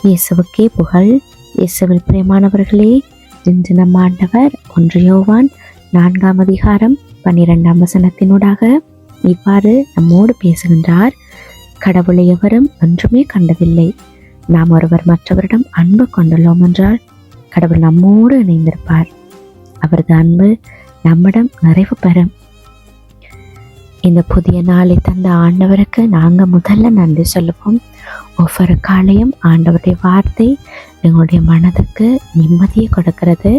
இயேசுவுக்கே புகழ். இயேசுவில் பிரியமானவர்களே, இன்று நம் ஆண்டவர் 1 யோவான் 4ஆம் அதிகாரம் 12ஆம் வசனத்தினூடாக இவ்வாறு நம்மோடு பேசுகின்றார். கடவுளை எவரும் ஒன்றுமே கண்டதில்லை. நாம் ஒருவர் மற்றவரிடம் அன்பு கொண்டுள்ளோம் என்றால் கடவுள் நம்மோடு இணைந்திருப்பார். அவரது அன்பு நம்மிடம் நிறைவு பெறும். இந்த புதிய நாளை தந்த ஆண்டவருக்கு நாங்கள் முதல்ல நன்றி சொல்லுவோம். ஒவ்வொரு காலையும் ஆண்டவருடைய வார்த்தை எங்களுடைய மனதுக்கு நிம்மதியை கொடுக்கிறது.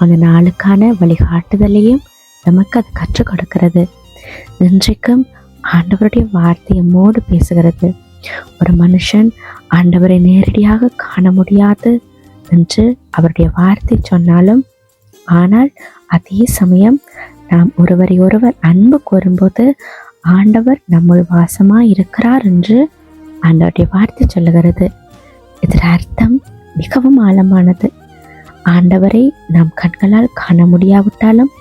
அந்த நாளுக்கான வழிகாட்டுதலையும் நமக்கு அது கற்றுக் கொடுக்கிறது. இன்றைக்கும் ஆண்டவருடைய வார்த்தை நம்மோடு பேசுகிறது. ஒரு மனுஷன் ஆண்டவரை நேரடியாக காண முடியாது என்று அவருடைய வார்த்தை சொன்னாலும், ஆனால் அதே சமயம் நாம் ஒருவரை ஒருவர் அன்பு கூறும்போது ஆண்டவர் நம்முள் வாசமாக இருக்கிறார் என்று ஆண்டவருடைய வார்த்தை சொல்லுகிறது. இதன் அர்த்தம் மிகவும் ஆழமானது. ஆண்டவரை நாம் கண்களால் காண முடியாவிட்டாலும்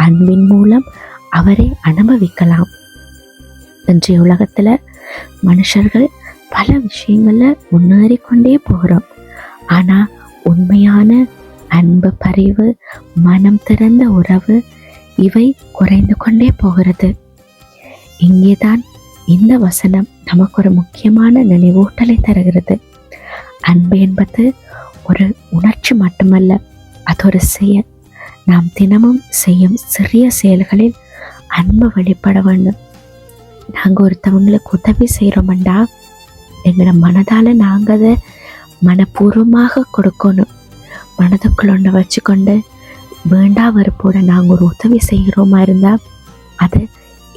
அன்பின் மூலம் அவரை அனுபவிக்கலாம். இன்றைய உலகத்தில் மனுஷர்கள் பல விஷயங்களில் முன்னேறி கொண்டே போகிறோம். ஆனால் உண்மையான அன்பு, பரிவு, மனம் திறந்த உறவு இவை குறைந்து கொண்டே போகிறது. இங்கேதான் இந்த வசனம் நமக்கு ஒரு முக்கியமான நினைவூட்டலை தருகிறது. அன்பு என்பது ஒரு உணர்ச்சி மட்டுமல்ல, அது ஒரு செயல். நாம் தினமும் செய்யும் சிறிய செயல்களில் அன்பு வெளிப்பட வேண்டும். நாங்கள் ஒருத்தவங்களுக்கு உதவி செய்கிறோம்டா எங்களை மனதால் நாங்கள் அதை மனப்பூர்வமாக கொடுக்கணும். மனதுக்குள்ள ஒன்று வச்சுக்கொண்டு வேண்டா வெறுப்போட நாங்கள் ஒரு உதவி செய்கிறோமா இருந்தால் அது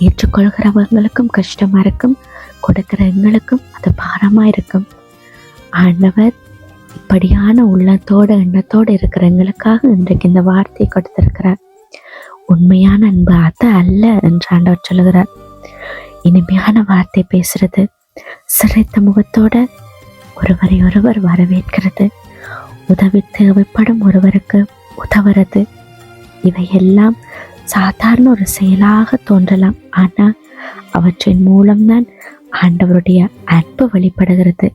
ஏற்றுக்கொள்கிறவங்களுக்கும் கஷ்டமாக இருக்கும், கொடுக்கிற எங்களுக்கும் அது பாரமாக இருக்கும். ஆண்டவர் இப்படியான உள்ளத்தோடு எண்ணத்தோடு இருக்கிற எங்களுக்காக இன்றைக்கு இந்த வார்த்தையை கொடுத்திருக்கிறார். உண்மையான அன்பு அது அல்ல என்று ஆண்டவர் சொல்லுகிறார். இனிமையான வார்த்தை பேசுறது, சிறைத்த முகத்தோட ஒருவரை ஒருவர் வரவேற்கிறது, உதவி தேவைப்படும் ஒருவருக்கு உதவுறது, இவையெல்லாம் சாதாரண ஒரு செயலாக தோன்றலாம். ஆனால் அவற்றின் மூலம்தான் ஆண்டவருடைய அன்பு வெளிப்படுகிறது.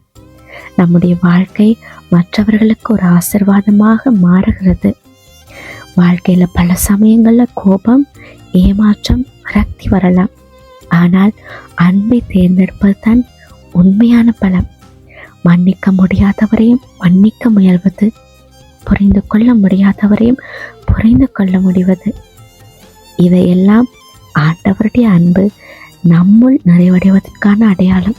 நம்முடைய வாழ்க்கை மற்றவர்களுக்கு ஒரு ஆசீர்வாதமாக மாறுகிறது. வாழ்க்கையில் பல சமயங்களில் கோபம், ஏமாற்றம், விரக்தி வரலாம். ஆனால் அன்பை தேர்ந்தெடுப்பது தான் உண்மையான பலம். மன்னிக்க முடியாதவரையும் மன்னிக்க முயல்வது, புரிந்து கொள்ள முடியாதவரையும் புரிந்து கொள்ள முடிவது, இவையெல்லாம் ஆண்டவருடைய அன்பு நம்முள் நிறைவடைவதற்கான அடையாளம்.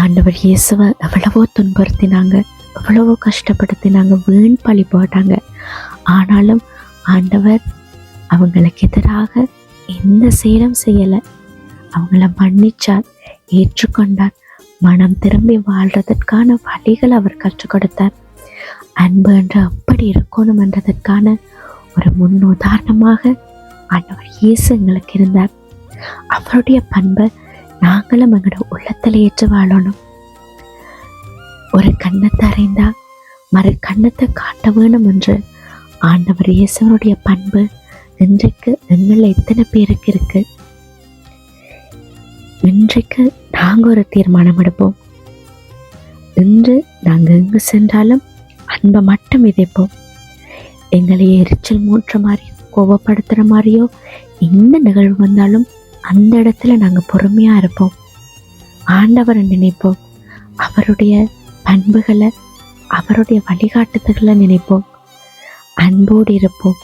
ஆண்டவர் இயேசுவை எவ்வளவோ துன்புறுத்தினாங்க, எவ்வளவோ கஷ்டப்படுத்தினாங்க, வீண் பழி போட்டாங்க. ஆனாலும் ஆண்டவர் அவங்களுக்கு எதிராக எந்த செயலும் செய்யலை. அவங்கள மன்னிச்சார், ஏற்றுக்கொண்டார், மனம் திரும்பி வாழ்றதற்கான வழிகளை அவர் கற்றுக் கொடுத்தார். அன்பு என்று எப்படி இருக்கணும் என்றதற்கான ஒரு முன் உதாரணமாக ஆண்டவர் இயேசு எங்களுக்கு இருந்தார். அவருடைய பண்பை நாங்களும் எங்களோட உள்ளத்தில் ஏற்று வாழணும். ஒரு கன்னத்தை அறிந்தா மறு கன்னத்தை காட்ட வேணும் என்று ஆண்டவர் இயேசுவனுடைய பண்பு இன்றைக்கு எங்களில் எத்தனை பேருக்கு இருக்கு? இன்றைக்கு நாங்கள் ஒரு தீர்மானம் எடுப்போம். இன்று நாங்கள் எங்கு சென்றாலும் அன்பை மட்டும் விதைப்போம். எங்களை எரிச்சல் மூற்ற மாதிரியோ கோபப்படுத்துகிற மாதிரியோ எந்த நிகழ்வு வந்தாலும் அந்த இடத்துல நாங்கள் பொறுமையாக இருப்போம். ஆண்டவரை நினைப்போம், அவருடைய பண்புகளை, அவருடைய வழிகாட்டுதல்களை நினைப்போம், அன்போடு இருப்போம்.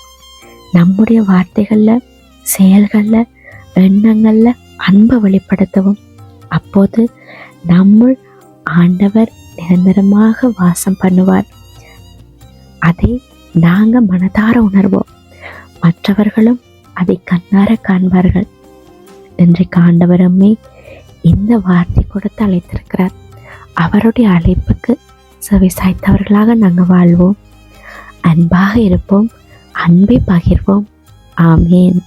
நம்முடைய வார்த்தைகளில், செயல்களில், எண்ணங்களில் அன்பை வெளிப்படுத்தவும். அப்போது நம்முள் ஆண்டவர் நிரந்தரமாக வாசம் பண்ணுவார். அதை நாங்கள் மனதார உணர்வோம், மற்றவர்களும் அதை கண்ணார காண்பார்கள். இன்றைக்கு ஆண்டவர் நம்மை இந்த வார்த்தை கொடுத்து அழைத்திருக்கிறார். அவருடைய அழைப்புக்கு செவி சாய்த்தவர்களாக நாங்கள் வாழ்வோம், அன்பாக இருப்போம், அன்பை பகிர்வோம். ஆமேன்.